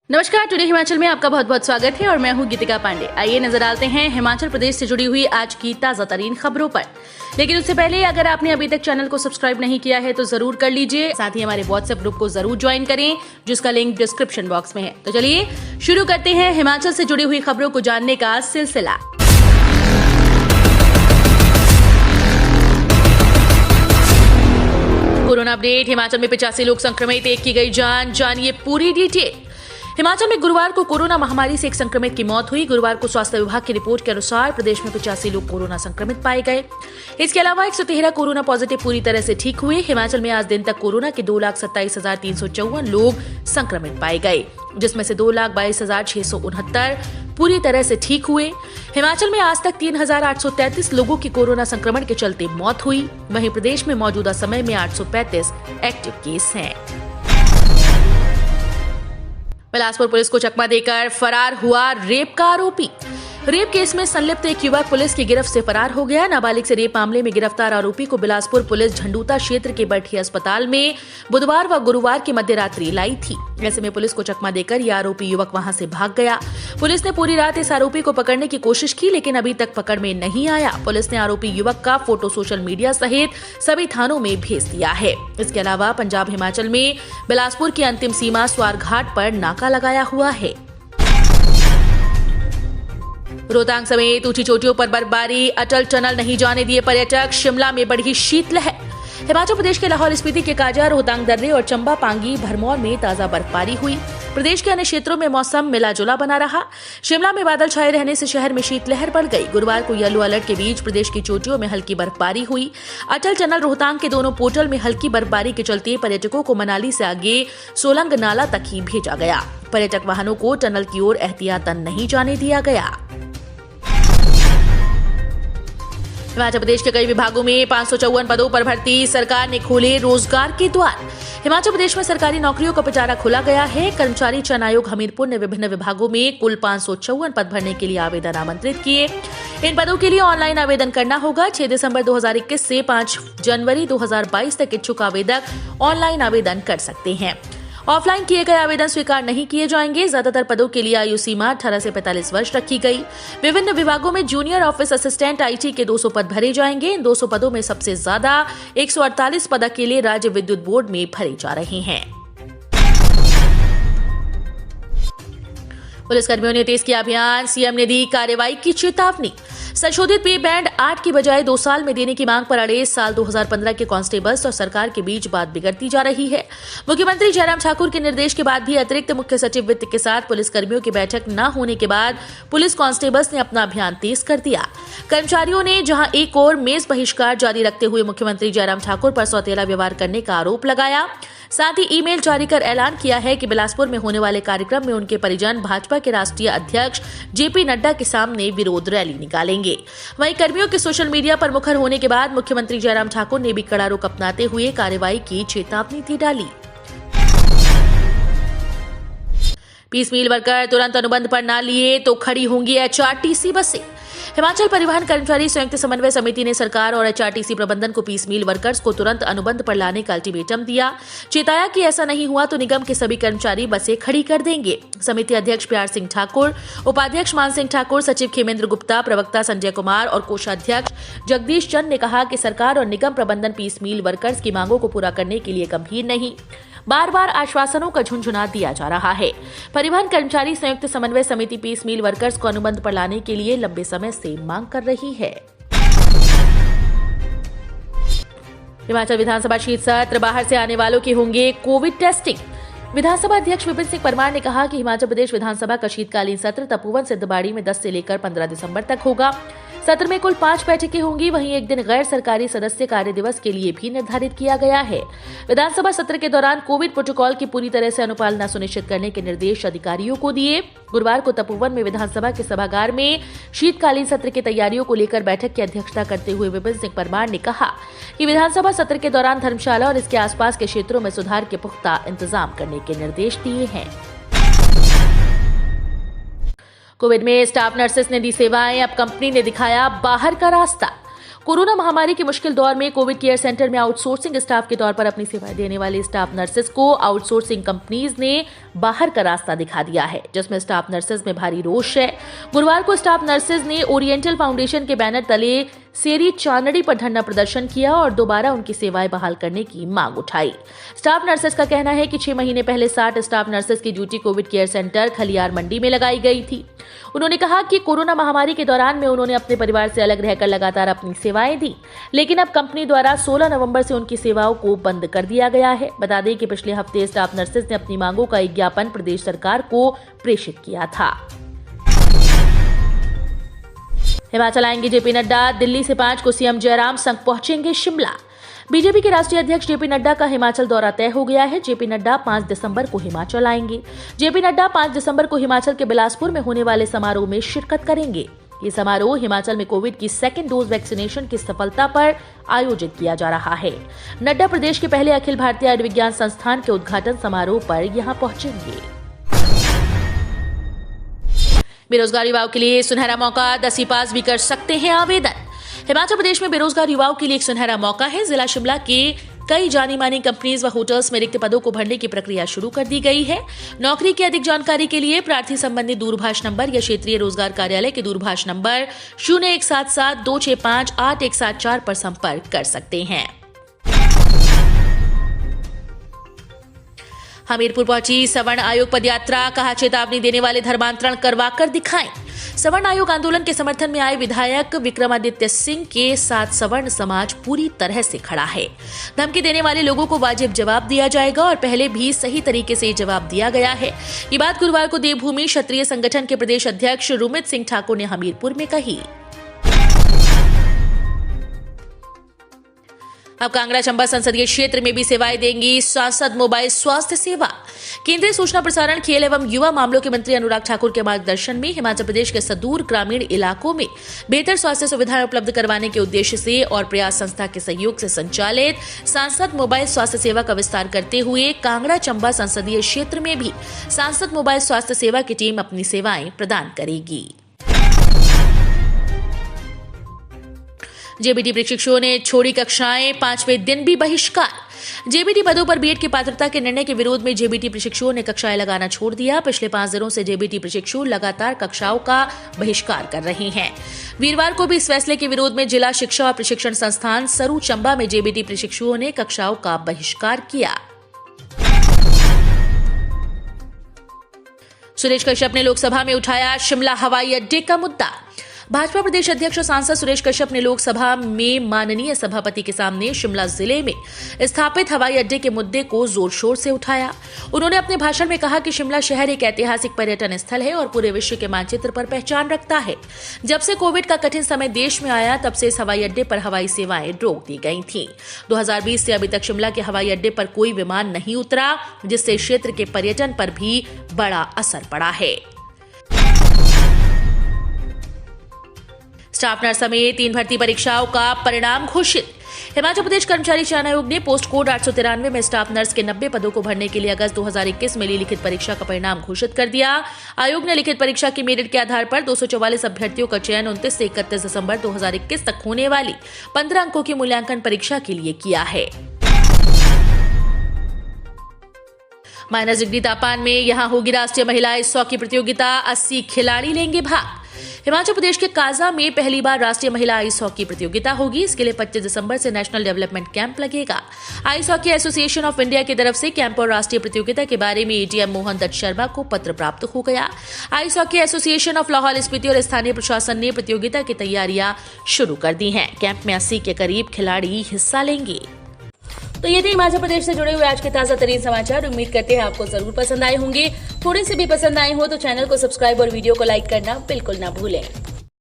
नमस्कार, टुडे हिमाचल में आपका बहुत बहुत स्वागत है और मैं हूं गीतिका पांडे। आइए नजर डालते हैं हिमाचल प्रदेश से जुड़ी हुई आज की ताजा तरीन खबरों पर। लेकिन उससे पहले अगर आपने अभी तक चैनल को सब्सक्राइब नहीं किया है तो जरूर कर लीजिए। साथ ही हमारे व्हाट्सएप ग्रुप को जरूर ज्वाइन करें जिसका लिंक डिस्क्रिप्शन बॉक्स में है। तो चलिए शुरू करते हैं हिमाचल से जुड़ी हुई खबरों को जानने का सिलसिला। Corona update. हिमाचल में 85 लोग संक्रमित, एक की गई जान। जानिए पूरी डिटेल। हिमाचल में गुरुवार को कोरोना महामारी से एक संक्रमित की मौत हुई। गुरुवार को स्वास्थ्य विभाग की रिपोर्ट के अनुसार प्रदेश में 85 लोग कोरोना संक्रमित पाए गए। इसके अलावा 113 कोरोना पॉजिटिव पूरी तरह से ठीक हुए। हिमाचल में आज दिन तक कोरोना के 2,27,354 लोग संक्रमित पाए गए, जिसमें से 2,22,669 पूरी तरह से ठीक हुए। हिमाचल में आज तक 3,833 लोगों की कोरोना संक्रमण के चलते मौत हुई। वहीं प्रदेश में मौजूदा समय में 835 एक्टिव केस हैं। बिलासपुर पुलिस को चकमा देकर फरार हुआ रेप का आरोपी। रेप केस में संलिप्त एक युवक पुलिस की गिरफ्त से फरार हो गया। नाबालिग से रेप मामले में गिरफ्तार आरोपी को बिलासपुर पुलिस झंडूता क्षेत्र के बरठी अस्पताल में बुधवार व गुरुवार की मध्य रात्रि लाई थी। ऐसे में पुलिस को चकमा देकर यह आरोपी युवक वहां से भाग गया। पुलिस ने पूरी रात इस आरोपी को पकड़ने की कोशिश की, लेकिन अभी तक पकड़ में नहीं आया। पुलिस ने आरोपी युवक का फोटो सोशल मीडिया सहित सभी थानों में भेज दिया है। इसके अलावा पंजाब हिमाचल में बिलासपुर की अंतिम सीमा स्वार घाट पर नाका लगाया हुआ है। रोहतांग समेत ऊंची चोटियों पर बर्फबारी, अटल टनल नहीं जाने दिए पर्यटक। शिमला में बढ़ी शीतलहर। हिमाचल प्रदेश के लाहौल स्पीति के काजा, रोहतांग दर्रे और चंबा पांगी भरमौर में ताजा बर्फबारी हुई। प्रदेश के अन्य क्षेत्रों में मौसम मिला जुला बना रहा। शिमला में बादल छाए रहने से शहर में शीतलहर बढ़ गई। गुरुवार को येलो अलर्ट के बीच प्रदेश की चोटियों में हल्की बर्फबारी हुई। अटल टनल रोहतांग के दोनों पोर्टल में हल्की बर्फबारी के चलते पर्यटकों को मनाली से आगे सोलंग नाला तक ही भेजा गया। पर्यटक वाहनों को टनल की ओर एहतियातन नहीं जाने दिया गया। हिमाचल प्रदेश के कई विभागों में 554 पदों पर भर्ती। सरकार ने खोले रोजगार के द्वार। हिमाचल प्रदेश में सरकारी नौकरियों का पिटारा खोला गया है। कर्मचारी चयन आयोग हमीरपुर ने विभिन्न विभागों में कुल 554 पद भरने के लिए आवेदन आमंत्रित किए। इन पदों के लिए ऑनलाइन आवेदन करना होगा। 6 दिसंबर 2021 से 5 जनवरी 2022 तक इच्छुक आवेदक ऑनलाइन आवेदन कर सकते हैं। ऑफलाइन किए गए आवेदन स्वीकार नहीं किए जाएंगे। ज्यादातर पदों के लिए आयु सीमा 18 से 45 वर्ष रखी गई। विभिन्न विभागों में जूनियर ऑफिस असिस्टेंट आईटी के 200 पद भरे जाएंगे। इन 200 पदों में सबसे ज्यादा 148 पद के लिए राज्य विद्युत बोर्ड में भरे जा रहे हैं। पुलिसकर्मियों ने तेज किया अभियान। सीएम ने दी कार्रवाई की चेतावनी। संशोधित पे बैंड 8 की बजाय 2 साल में देने की मांग पर अड़े साल 2015 के कांस्टेबल्स और सरकार के बीच बात बिगड़ती जा रही है। मुख्यमंत्री जयराम ठाकुर के निर्देश के बाद भी अतिरिक्त मुख्य सचिव वित्त के साथ पुलिसकर्मियों की बैठक न होने के बाद पुलिस कांस्टेबल्स ने अपना अभियान तेज कर दिया। कर्मचारियों ने जहां एक ओर मेज बहिष्कार जारी रखते हुए मुख्यमंत्री जयराम ठाकुर पर सौतेला व्यवहार करने का आरोप लगाया, साथ ही ईमेल जारी कर ऐलान किया है कि बिलासपुर में होने वाले कार्यक्रम में उनके परिजन भाजपा के राष्ट्रीय अध्यक्ष जेपी नड्डा के सामने विरोध रैली निकालेंगे। वहीं कर्मियों के सोशल मीडिया पर मुखर होने के बाद मुख्यमंत्री जयराम ठाकुर ने भी कड़ा रुख अपनाते हुए कार्रवाई की चेतावनी दी डाली। पीस मील वर्कर तुरंत अनुबंध पर न लिए तो खड़ी होंगी एचआरटीसी बसें। हिमाचल परिवहन कर्मचारी संयुक्त समन्वय समिति ने सरकार और एचआरटीसी प्रबंधन को पीस मील वर्कर्स को तुरंत अनुबंध पर लाने का अल्टीमेटम दिया। चेताया कि ऐसा नहीं हुआ तो निगम के सभी कर्मचारी बसें खड़ी कर देंगे। समिति अध्यक्ष प्यार सिंह ठाकुर, उपाध्यक्ष मान सिंह ठाकुर, सचिव खेमेंद्र गुप्ता, प्रवक्ता संजय कुमार और कोषाध्यक्ष जगदीश चंद ने कहा कि सरकार और निगम प्रबंधन पीस मील वर्कर्स की मांगों को पूरा करने के लिए गंभीर नहीं, बार बार आश्वासनों का झुंझुना दिया जा रहा है। परिवहन कर्मचारी संयुक्त समन्वय समिति पीस मील वर्कर्स को अनुबंध पर लाने के लिए लंबे समय से मांग कर रही है। हिमाचल विधानसभा शीत सत्र, बाहर से आने वालों की होंगे कोविड टेस्टिंग। विधानसभा अध्यक्ष विपिन सिंह परमार ने कहा कि हिमाचल प्रदेश विधानसभा का शीतकालीन सत्र तपोवन सिद्धबाड़ी में 10 से लेकर 15 दिसंबर तक होगा। सत्र में कुल 5 बैठकें होंगी। वहीं एक दिन गैर सरकारी सदस्य कार्य दिवस के लिए भी निर्धारित किया गया है। विधानसभा सत्र के दौरान कोविड प्रोटोकॉल की पूरी तरह से अनुपालना सुनिश्चित करने के निर्देश अधिकारियों को दिए। गुरुवार को तपोवन में विधानसभा के सभागार में शीतकालीन सत्र की तैयारियों को लेकर बैठक की अध्यक्षता करते हुए विपिन सिंह परमार ने कहा कि विधानसभा सत्र के दौरान धर्मशाला और इसके आसपास के क्षेत्रों में सुधार के पुख्ता इंतजाम करने के निर्देश दिए हैं। कोविड में स्टाफ नर्सेस ने दी सेवाएं, अब कंपनी ने दिखाया बाहर का रास्ता। कोरोना महामारी के मुश्किल दौर में कोविड केयर सेंटर में आउटसोर्सिंग स्टाफ के तौर पर अपनी सेवाएं देने वाली स्टाफ नर्सेज को आउटसोर्सिंग कंपनीज ने बाहर का रास्ता दिखा दिया है, जिसमें स्टाफ नर्सेज में भारी रोष है। गुरुवार को स्टाफ नर्सेज ने ओरिएंटल फाउंडेशन के बैनर तले सेरी चांदड़ी पर धरना प्रदर्शन किया और दोबारा उनकी सेवाएं बहाल करने की मांग उठाई। स्टाफ नर्सेज का कहना है कि 6 महीने पहले 60 स्टाफ नर्सेज की ड्यूटी कोविड केयर सेंटर खलियार मंडी में लगाई गई थी। उन्होंने कहा कि कोरोना महामारी के दौरान में उन्होंने अपने परिवार से अलग रहकर लगातार अपनी सेवाएं दी, लेकिन अब कंपनी द्वारा 16 नवंबर से उनकी सेवाओं को बंद कर दिया गया है। बता दें कि पिछले हफ्ते स्टाफ नर्सेज ने अपनी मांगों का एक ज्ञापन प्रदेश सरकार को प्रेषित किया था। हिमाचल आएंगे जेपी नड्डा, दिल्ली से 5 को सीएम जयराम संग पहुंचेंगे शिमला। बीजेपी के राष्ट्रीय अध्यक्ष जेपी नड्डा का हिमाचल दौरा तय हो गया है। जेपी नड्डा 5 दिसंबर को हिमाचल आएंगे। जेपी नड्डा 5 दिसंबर को हिमाचल के बिलासपुर में होने वाले समारोह में शिरकत करेंगे। ये समारोह हिमाचल में कोविड की 2nd डोज वैक्सीनेशन की सफलता पर आयोजित किया जा रहा है। नड्डा प्रदेश के पहले अखिल भारतीय आयुर्विज्ञान संस्थान के उद्घाटन समारोह पर यहां पहुंचेंगे। बेरोजगार युवाओं के लिए सुनहरा मौका, 10वीं पास भी कर सकते हैं आवेदन। हिमाचल प्रदेश में बेरोजगार युवाओं के लिए एक सुनहरा मौका है। जिला शिमला के कई जानी मानी कंपनीज व होटल्स में रिक्त पदों को भरने की प्रक्रिया शुरू कर दी गई है। नौकरी की अधिक जानकारी के लिए प्रार्थी संबंधित दूरभाष नंबर या क्षेत्रीय रोजगार कार्यालय के दूरभाष नंबर 0177-265-8174 पर संपर्क कर सकते हैं। हमीरपुर पहुंची सवर्ण आयोग पदयात्रा, कहा चेतावनी देने वाले धर्मांतरण करवाकर दिखाएं। सवर्ण आयोग आंदोलन के समर्थन में आए विधायक विक्रमादित्य सिंह के साथ सवर्ण समाज पूरी तरह से खड़ा है। धमकी देने वाले लोगों को वाजिब जवाब दिया जाएगा और पहले भी सही तरीके से जवाब दिया गया है। ये बात गुरुवार को देवभूमि क्षत्रिय संगठन के प्रदेश अध्यक्ष रुमित सिंह ठाकुर ने हमीरपुर में कही। अब कांगड़ा चंबा संसदीय क्षेत्र में भी सेवाएं देंगी सांसद मोबाइल स्वास्थ्य सेवा। केंद्रीय सूचना प्रसारण, खेल एवं युवा मामलों के मंत्री अनुराग ठाकुर के मार्गदर्शन में हिमाचल प्रदेश के सुदूर ग्रामीण इलाकों में बेहतर स्वास्थ्य सुविधाएं उपलब्ध करवाने के उद्देश्य से और प्रयास संस्था के सहयोग से संचालित सांसद मोबाइल स्वास्थ्य सेवा का विस्तार करते हुए कांगड़ा चंबा संसदीय क्षेत्र में भी सांसद मोबाइल स्वास्थ्य सेवा की टीम अपनी सेवाएं प्रदान करेगी। जेबीटी प्रशिक्षुओं ने छोड़ी कक्षाएं, 5वें दिन भी बहिष्कार। जेबीटी पदों पर बीएड की पात्रता के निर्णय के विरोध में जेबीटी प्रशिक्षुओं ने कक्षाएं लगाना छोड़ दिया। पिछले 5 दिनों से जेबीटी प्रशिक्षु लगातार कक्षाओं का बहिष्कार कर रहे हैं। वीरवार को भी इस फैसले के विरोध में जिला शिक्षा और प्रशिक्षण संस्थान सरू चंबा में जेबीटी प्रशिक्षुओं ने कक्षाओं का बहिष्कार किया। सुरेश कश्यप ने लोकसभा में उठाया शिमला हवाई अड्डे का मुद्दा। भाजपा प्रदेश अध्यक्ष और सांसद सुरेश कश्यप ने लोकसभा में माननीय सभापति के सामने शिमला जिले में स्थापित हवाई अड्डे के मुद्दे को जोर शोर से उठाया। उन्होंने अपने भाषण में कहा कि शिमला शहर एक ऐतिहासिक पर्यटन स्थल है और पूरे विश्व के मानचित्र पर पहचान रखता है। जब से कोविड का कठिन समय देश में आया तब से इस हवाई अड्डे पर हवाई सेवाएं रोक दी गई थीं। 2020 से अभी तक शिमला के हवाई अड्डे पर कोई विमान नहीं उतरा, जिससे क्षेत्र के पर्यटन पर भी बड़ा असर पड़ा है। स्टाफ नर्स समेत 3 भर्ती परीक्षाओं का परिणाम घोषित। हिमाचल प्रदेश कर्मचारी चयन आयोग ने पोस्ट कोड 893 में स्टाफ नर्स के 90 पदों को भरने के लिए अगस्त 2021 में ली लिखित परीक्षा का परिणाम घोषित कर दिया। आयोग ने लिखित परीक्षा की मेरिट के आधार पर 244 अभ्यर्थियों का चयन 29 से 31 दिसंबर 2021 तक होने वाली 15 अंकों की मूल्यांकन परीक्षा के लिए किया है। माइनस डिग्री तापमान में यहां होगी राष्ट्रीय महिला आइस हॉकी प्रतियोगिता, 80 खिलाड़ी लेंगे भाग। हिमाचल प्रदेश के काजा में पहली बार राष्ट्रीय महिला आइस हॉकी प्रतियोगिता होगी। इसके लिए 25 दिसंबर से नेशनल डेवलपमेंट कैंप लगेगा। Ice hockey association of India की तरफ से कैंप और राष्ट्रीय प्रतियोगिता के बारे में एडीएम मोहन दत्त शर्मा को पत्र प्राप्त हो गया। Ice hockey association of Lahaul Spiti और स्थानीय प्रशासन ने प्रतियोगिता की तैयारियां शुरू कर दी हैं। कैंप में 80 के करीब खिलाड़ी हिस्सा लेंगे। तो ये थे हिमाचल प्रदेश से जुड़े हुए आज के ताजा तरीन समाचार। उम्मीद करते हैं आपको जरूर पसंद आए होंगे। थोड़े से भी पसंद आए हो तो चैनल को सब्सक्राइब और वीडियो को लाइक करना बिल्कुल ना भूलें।